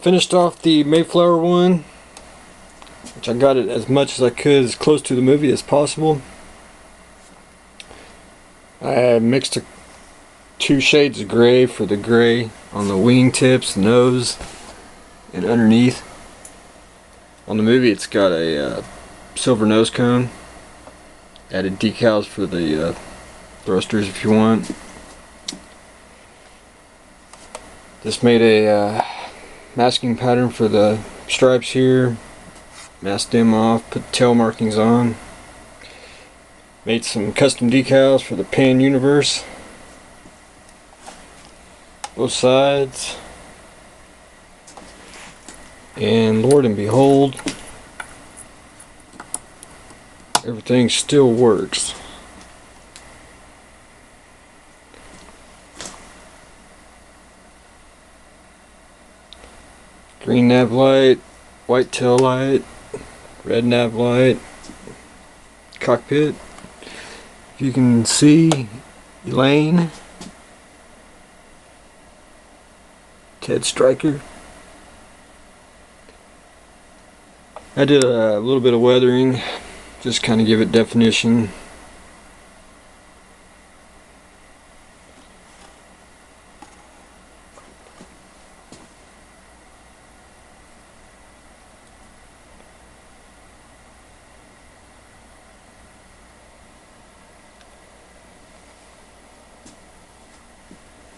Finished off the Mayflower One, which I got it as much as I could, as close to the movie as possible. I mixed two shades of gray for the gray on the wing tips, nose, and underneath. On the movie it's got a silver nose cone. Added decals for the thrusters if you want. Just made a masking pattern for the stripes here. Masked them off, put the tail markings on. Made some custom decals for the Pan Universe. Both sides. And Lord and behold, everything still works. Green nav light, white tail light, red nav light, cockpit. If you can see Elaine, Ted Stryker. I did a little bit of weathering, just kind of give it definition.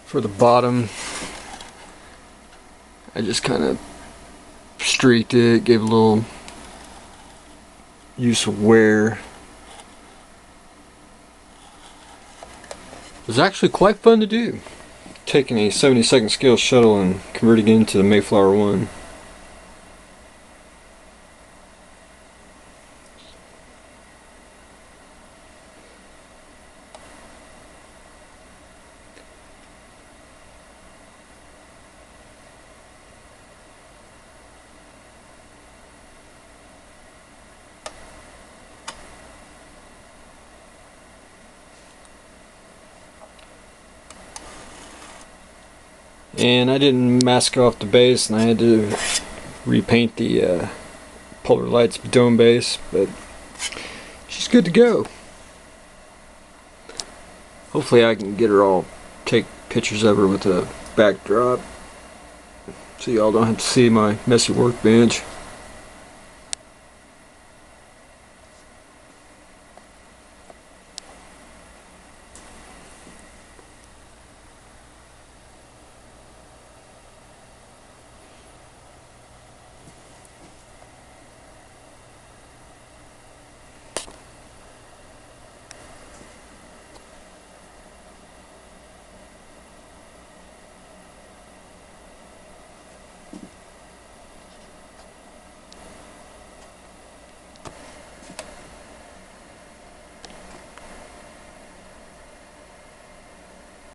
For the bottom, I just kind of streaked it, gave a little use of wear. It was actually quite fun to do, taking a 72nd scale shuttle and converting it into the Mayflower One. And I didn't mask off the base, and I had to repaint the polar lights dome base, but she's good to go. Hopefully I can get her all, take pictures of her with a backdrop so y'all don't have to see my messy workbench.